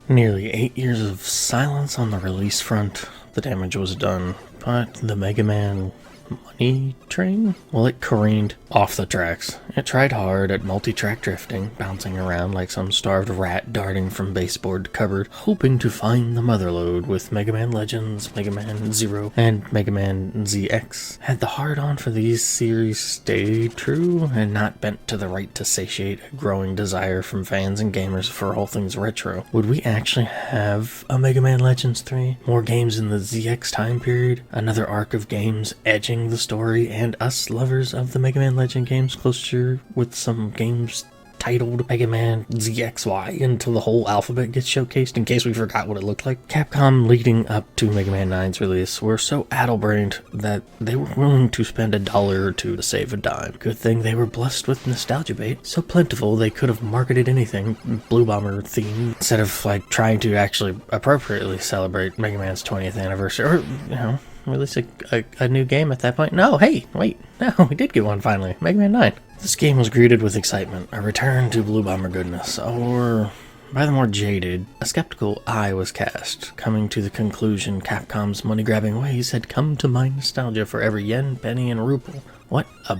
Nearly 8 years of silence on the release front. The damage was done, but the Mega Man money train? Well, it careened off the tracks. It tried hard at multi-track drifting, bouncing around like some starved rat darting from baseboard to cupboard, hoping to find the motherlode with Mega Man Legends, Mega Man Zero, and Mega Man ZX. Had the hard-on for these series stayed true and not bent to the right to satiate a growing desire from fans and gamers for all things retro, would we actually have a Mega Man Legends 3? More games in the ZX time period? Another arc of games edging the story, and us lovers of the Mega Man Legend games closer with some games titled Mega Man ZXY until the whole alphabet gets showcased in case we forgot what it looked like. Capcom leading up to Mega Man 9's release were so addle-brained that they were willing to spend $1 or $2 to save a dime. Good thing they were blessed with nostalgia bait, so plentiful they could have marketed anything Blue Bomber themed instead of trying to actually appropriately celebrate Mega Man's 20th anniversary, or release a new game at that point. No, hey, wait, no, we did get one finally. Mega Man 9. This game was greeted with excitement, a return to Blue Bomber goodness, or by the more jaded, a skeptical eye was cast, coming to the conclusion Capcom's money-grabbing ways had come to mind nostalgia for every yen, penny, and ruble. What a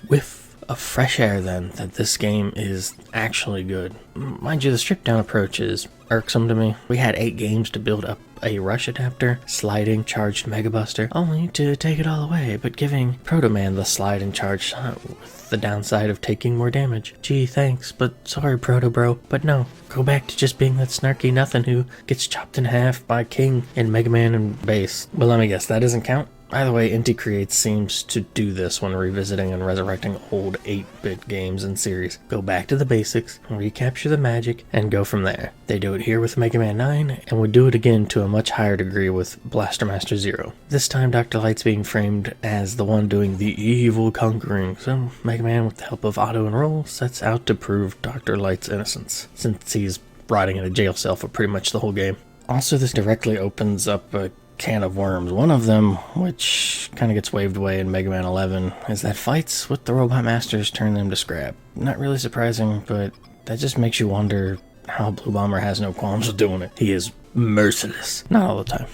whiff of fresh air then, that this game is actually good. Mind you, the stripped-down approach is irksome to me. We had 8 games to build up a rush adapter, sliding charged Mega Buster, only to take it all away, but giving Proto Man the slide and charge with the downside of taking more damage. Gee, thanks, but sorry Proto Bro, but no, go back to just being that snarky nothing who gets chopped in half by King in Mega Man and Base. But let me guess, that doesn't count? Either way, Inti Creates seems to do this when revisiting and resurrecting old 8-bit games and series. Go back to the basics, recapture the magic, and go from there. They do it here with Mega Man 9, and would do it again to a much higher degree with Blaster Master Zero. This time Dr. Light's being framed as the one doing the evil conquering, so Mega Man, with the help of Auto and Roll, sets out to prove Dr. Light's innocence, since he's rotting in a jail cell for pretty much the whole game. Also, this directly opens up a can of worms. One of them, which kind of gets waved away in Mega Man 11, is that fights with the Robot Masters turn them to scrap. Not really surprising, but that just makes you wonder how Blue Bomber has no qualms with doing it. He is merciless. Not all the time.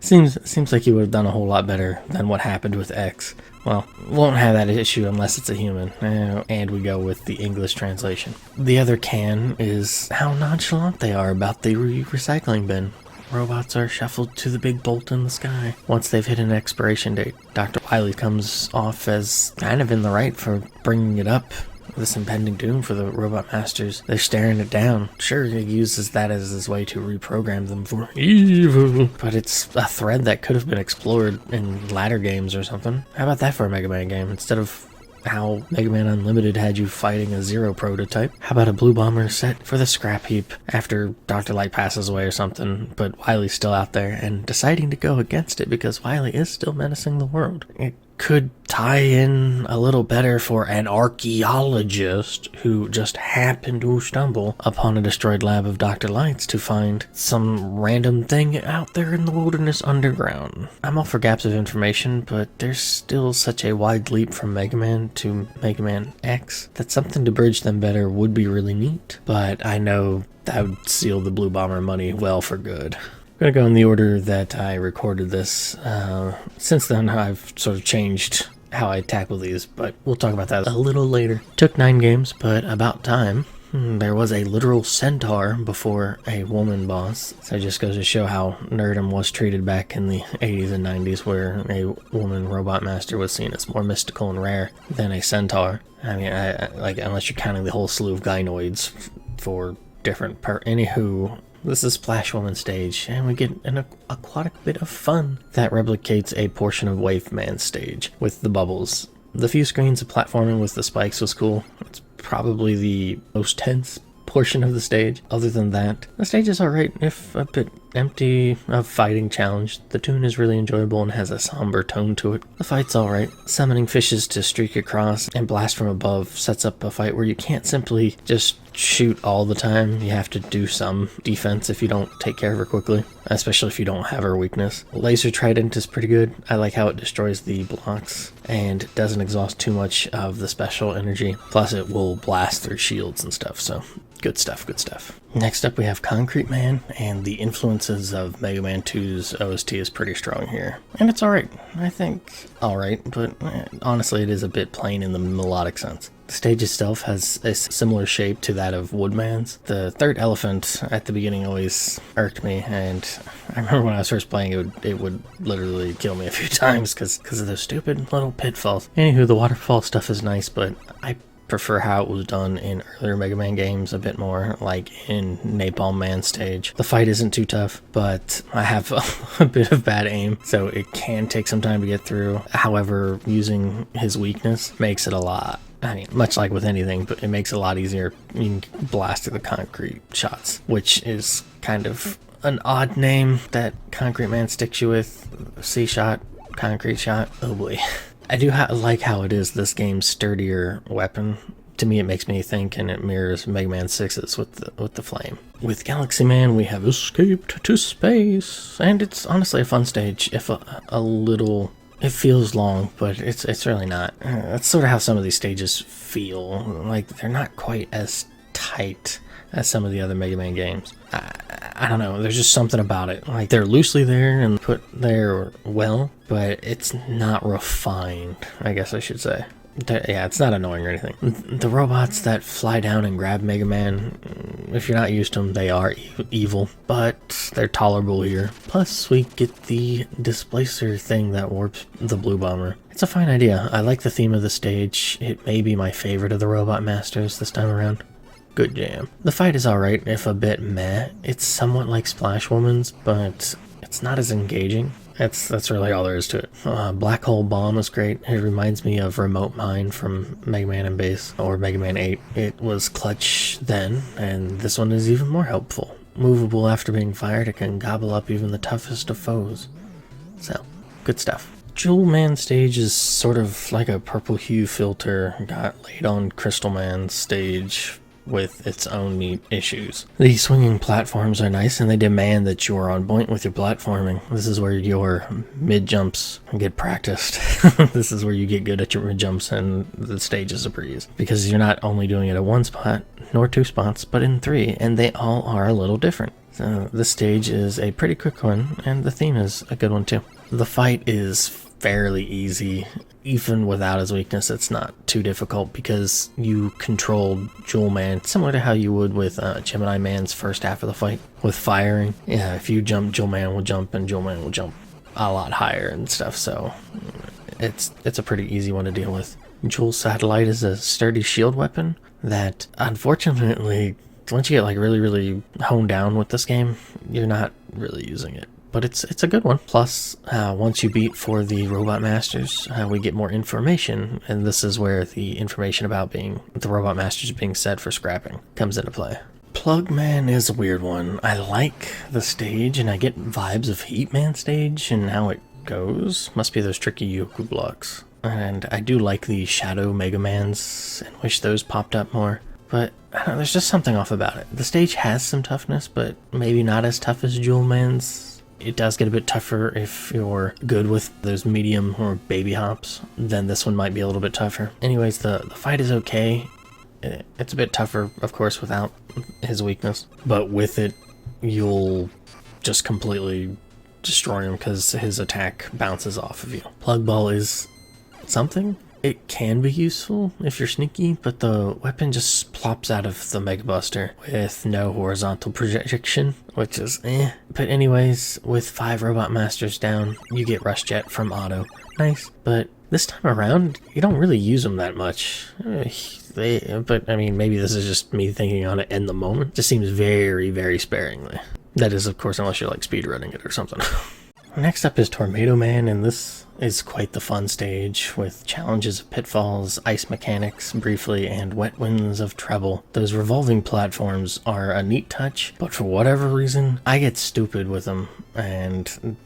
Seems like he would have done a whole lot better than what happened with X. Well, won't have that issue unless it's a human, and we go with the English translation. The other can is how nonchalant they are about the recycling bin. Robots are shuffled to the big bolt in the sky once they've hit an expiration date. Dr. Wily comes off as kind of in the right for bringing it up. This impending doom for the Robot Masters. They're staring it down. Sure, he uses that as his way to reprogram them for evil, but it's a thread that could have been explored in latter games or something. How about that for a Mega Man game, instead of how Mega Man Unlimited had you fighting a Zero prototype? How about a Blue Bomber set for the scrap heap after Dr. Light passes away or something, but Wily's still out there and deciding to go against it because Wily is still menacing the world? It could tie in a little better for an archaeologist who just happened to stumble upon a destroyed lab of Dr. Light's to find some random thing out there in the wilderness underground. I'm all for gaps of information, but there's still such a wide leap from Mega Man to Mega Man X that something to bridge them better would be really neat, but I know that would seal the Blue Bomber money well for good. I'm going to go in the order that I recorded this. Since then, I've sort of changed how I tackle these, but we'll talk about that a little later. Took 9 games, but about time. There was a literal centaur before a woman boss, so it just goes to show how nerdom was treated back in the 80s and 90s, where a woman robot master was seen as more mystical and rare than a centaur. I mean, unless you're counting the whole slew of gynoids for different Anywho, this is Splash Woman stage, and we get an aquatic bit of fun that replicates a portion of Wave Man stage with the bubbles. The few screens of platforming with the spikes was cool. It's probably the most tense portion of the stage. Other than that, the stage is alright, if a bit empty of fighting challenge. The tune is really enjoyable and has a somber tone to it. The fight's alright. Summoning fishes to streak across and blast from above sets up a fight where you can't simply just shoot all the time. You have to do some defense if you don't take care of her quickly, especially if you don't have her weakness. Laser Trident is pretty good. I like how it destroys the blocks and doesn't exhaust too much of the special energy. Plus it will blast through shields and stuff, so good stuff, good stuff. Next up we have Concrete Man, and the influences of Mega Man 2's OST is pretty strong here. And it's alright. I think alright, but honestly it is a bit plain in the melodic sense. The stage itself has a similar shape to that of Woodman's. The third elephant at the beginning always irked me, and I remember when I was first playing it would literally kill me a few times because of those stupid little pitfalls. Anywho, the waterfall stuff is nice, but I prefer how it was done in earlier Mega Man games a bit more, like in Napalm Man stage. The fight isn't too tough, but I have a bit of bad aim, so it can take some time to get through. However, using his weakness makes it a lot, I mean, much like with anything, but it makes it a lot easier. You can blast through the concrete shots, which is kind of an odd name that Concrete Man sticks you with. C-shot, concrete shot, oh boy. I do like how it is this game's sturdier weapon. To me, it makes me think, and it mirrors Mega Man 6's with the flame. With Galaxy Man, we have escaped to space, and it's honestly a fun stage. If a little, it feels long, but it's really not. That's sort of how some of these stages feel. Like they're not quite as tight as some of the other Mega Man games. I don't know, there's just something about it. Like they're loosely there and put there well, but it's not refined, I guess I should say. Yeah, it's not annoying or anything. The robots that fly down and grab Mega Man, if you're not used to them, they are evil, but they're tolerable here. Plus, we get the displacer thing that warps the Blue Bomber. It's a fine idea. I like the theme of the stage. It may be my favorite of the Robot Masters this time around. Good jam. The fight is alright, if a bit meh. It's somewhat like Splash Woman's, but it's not as engaging. That's really all there is to it. Black Hole Bomb is great. It reminds me of Remote Mine from Mega Man and Base, or Mega Man 8. It was clutch then, and this one is even more helpful. Movable after being fired, it can gobble up even the toughest of foes. So, good stuff. Jewel Man stage is sort of like a purple hue filter got laid on Crystal Man stage with its own neat issues. The swinging platforms are nice, and they demand that you are on point with your platforming. This is where your mid-jumps get practiced. This is where you get good at your mid-jumps, and the stage is a breeze. Because you're not only doing it at one spot, nor two spots, but in three, and they all are a little different. So this stage is a pretty quick one, and the theme is a good one too. The fight is fairly easy. Even without his weakness, it's not too difficult because you control Jewel Man similar to how you would with Gemini Man's first half of the fight with firing. Yeah, if you jump, Jewel Man will jump, and Jewel Man will jump a lot higher and stuff, so it's a pretty easy one to deal with. Jewel Satellite is a sturdy shield weapon that, unfortunately, once you get like really honed down with this game, you're not really using it. But it's a good one. Plus, once you beat for the Robot Masters, we get more information, and this is where the information about the Robot Masters being set for scrapping comes into play. Plug Man is a weird one. I like the stage, and I get vibes of Heat Man stage and how it goes. Must be those tricky Yoku blocks. And I do like the Shadow Mega Mans, and wish those popped up more. But I don't know, there's just something off about it. The stage has some toughness, but maybe not as tough as Jewel Man's. It does get a bit tougher if you're good with those medium or baby hops. Then this one might be a little bit tougher. Anyways, the fight is okay. It's a bit tougher, of course, without his weakness. But with it, you'll just completely destroy him because his attack bounces off of you. Plug Ball is something. It can be useful if you're sneaky, but the weapon just plops out of the Mega Buster with no horizontal projection, which is eh. But anyways, with 5 Robot Masters down, you get Rush Jet from Auto. Nice, but this time around, you don't really use them that much. But I mean, maybe this is just me thinking on it in the moment. It just seems very sparingly. That is, of course, unless you're like speedrunning it or something. Next up is Tornado Man, and this is quite the fun stage with challenges of pitfalls, ice mechanics briefly, and wet winds of treble. Those revolving platforms are a neat touch, but for whatever reason, I get stupid with them, and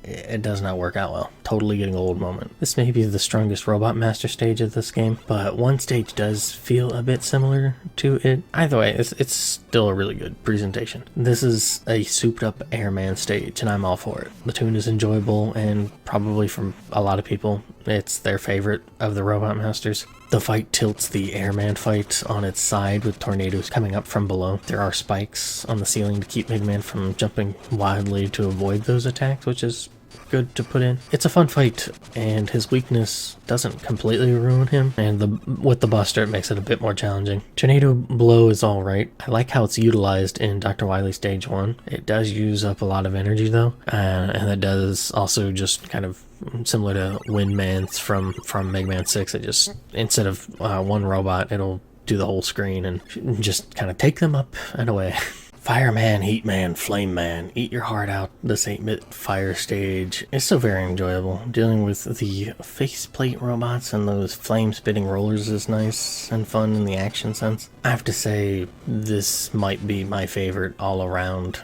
it does not work out well. Totally getting old moment. This may be the strongest Robot Master stage of this game, but one stage does feel a bit similar to it. Either way, it's still a really good presentation. This is a souped up Airman stage, and I'm all for it. The tune is enjoyable, and probably from a lot of people, it's their favorite of the Robot Masters. The fight tilts the Airman fight on its side with tornadoes coming up from below. There are spikes on the ceiling to keep Mega Man from jumping wildly to avoid those attacks, which is good to put in. It's a fun fight, and his weakness doesn't completely ruin him, and with the Buster it makes it a bit more challenging. Tornado Blow is alright. I like how it's utilized in Dr. Wily Stage 1. It does use up a lot of energy though, and it does also just kind of similar to Windman's from Mega Man 6. It just, instead of one robot, it'll do the whole screen and just kind of take them up and away. Fireman, Heatman, Flame Man, eat your heart out. This 8-bit fire stage is so very enjoyable. Dealing with the faceplate robots and those flame-spitting rollers is nice and fun in the action sense. I have to say, this might be my favorite all-around.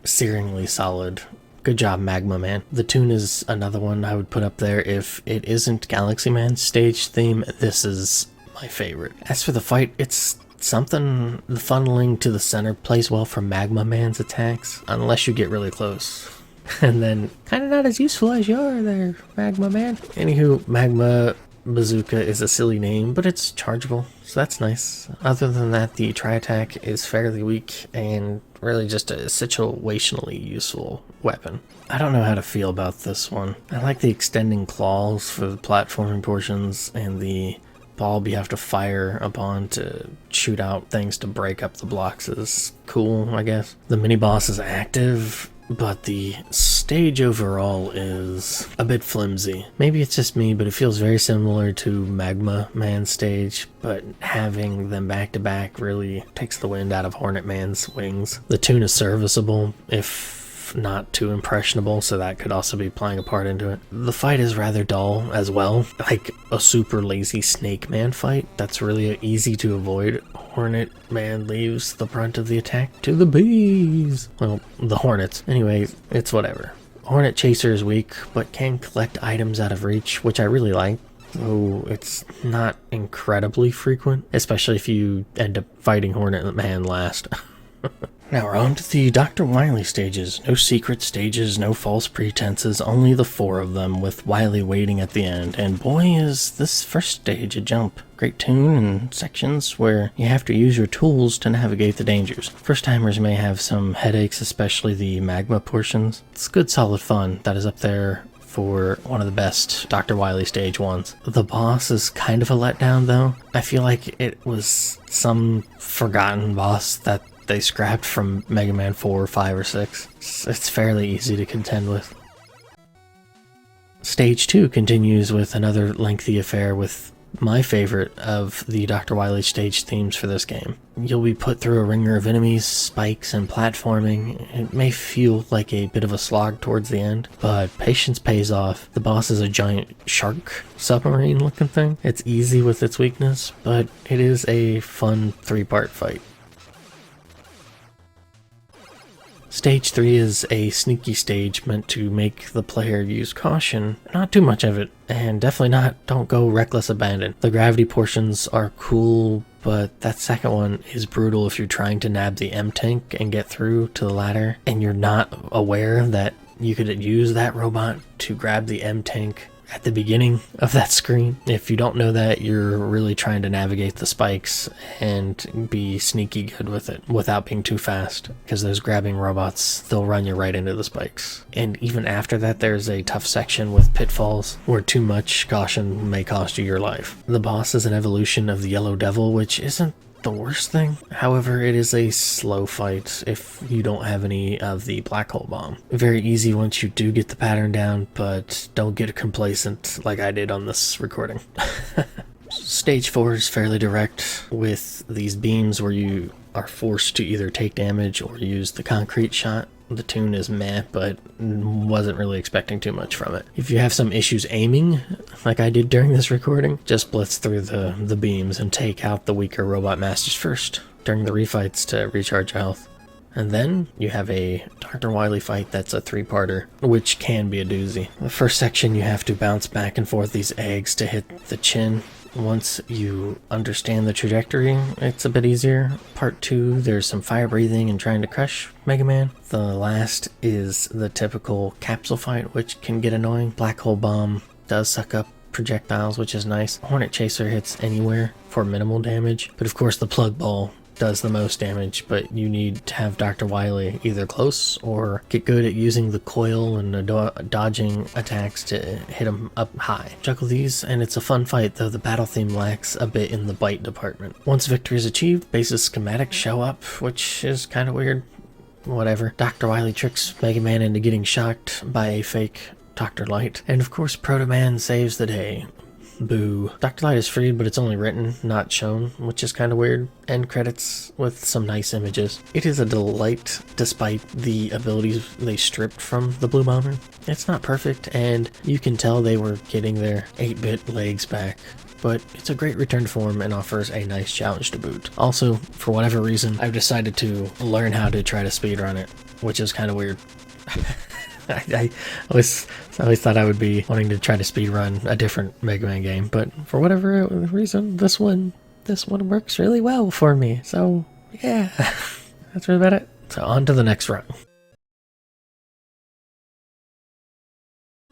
Searingly solid. Good job, Magma Man. The Tune is another one I would put up there. If it isn't Galaxy Man's stage theme, this is my favorite. As for the fight, it's something. The funneling to the center plays well for Magma Man's attacks, unless you get really close. And then, kind of not as useful as you are there, Magma Man. Anywho, Magma Bazooka is a silly name, but it's chargeable, so that's nice. Other than that, the tri-attack is fairly weak and really just a situationally useful weapon. I don't know how to feel about this one. I like the extending claws for the platforming portions, and the bulb you have to fire upon to shoot out things to break up the blocks is cool, I guess. The mini-boss is active, but the stage overall is a bit flimsy. Maybe it's just me, but it feels very similar to Magma Man's stage, but having them back to back really takes the wind out of Hornet Man's wings. The Tune is serviceable, if not too impressionable, so that could also be playing a part into it. The fight is rather dull as well, like a super lazy Snake Man fight that's really easy to avoid. Hornet Man leaves the brunt of the attack to the bees. Well, the Hornets. Anyway, it's whatever. Hornet Chaser is weak, but can collect items out of reach, which I really like. Though it's not incredibly frequent, especially if you end up fighting Hornet Man last. Now we're on to the Dr. Wily stages. No secret stages, no false pretenses, only the 4 of them, with Wily waiting at the end. And boy, is this first stage a jump. Great tune and sections where you have to use your tools to navigate the dangers. First timers may have some headaches, especially the magma portions. It's good solid fun that is up there for one of the best Dr. Wily stage ones. The boss is kind of a letdown though. I feel like it was some forgotten boss that they scrapped from Mega Man 4, 5, or 6. It's fairly easy to contend with. Stage 2 continues with another lengthy affair with my favorite of the Dr. Wily stage themes for this game. You'll be put through a ringer of enemies, spikes, and platforming. It may feel like a bit of a slog towards the end, but patience pays off. The boss is a giant shark submarine looking thing. It's easy with its weakness, but it is a fun 3-part fight. Stage 3 is a sneaky stage meant to make the player use caution. Not too much of it, and definitely don't go reckless abandon. The gravity portions are cool, but that second one is brutal if you're trying to nab the M-Tank and get through to the ladder, and you're not aware that you could use that robot to grab the M-Tank at the beginning of that screen. If you don't know that, you're really trying to navigate the spikes and be sneaky good with it without being too fast, because those grabbing robots, they'll run you right into the spikes. And even after that, there's a tough section with pitfalls where too much caution may cost you your life. The boss is an evolution of the Yellow Devil, which isn't the worst thing. However, it is a slow fight if you don't have any of the black hole bomb. Very easy once you do get the pattern down, but don't get complacent like I did on this recording. Stage 4 is fairly direct with these beams where you are forced to either take damage or use the concrete shot. The Tune is meh, but wasn't really expecting too much from it. If you have some issues aiming, like I did during this recording, just blitz through the beams and take out the weaker robot masters first during the refights to recharge health. And then you have a Dr. Wily fight that's a 3-parter, which can be a doozy. The first section you have to bounce back and forth these eggs to hit the chin. Once you understand the trajectory, it's a bit easier. Part 2, there's some fire breathing and trying to crush Mega Man. The last is the typical capsule fight, which can get annoying. Black hole bomb does suck up projectiles, which is nice. Hornet Chaser hits anywhere for minimal damage, but of course the Plug Ball does the most damage, but you need to have Dr. Wily either close or get good at using the coil and dodging attacks to hit him up high. Juggle these and it's a fun fight, though the battle theme lacks a bit in the bite department. Once victory is achieved, base's schematics show up, which is kind of weird. Whatever. Dr. Wily tricks Mega Man into getting shocked by a fake Dr. Light, and of course Proto Man saves the day. Boo. Dr. Light is freed, but it's only written, not shown, which is kind of weird. End credits with some nice images. It is a delight, despite the abilities they stripped from the Blue Bomber. It's not perfect, and you can tell they were getting their 8-bit legs back, but it's a great return to form and offers a nice challenge to boot. Also, for whatever reason, I've decided to learn how to try to speedrun it, which is kind of weird. I always thought I would be wanting to try to speedrun a different Mega Man game, but for whatever reason, this one works really well for me. So yeah, that's really about it. So on to the next run.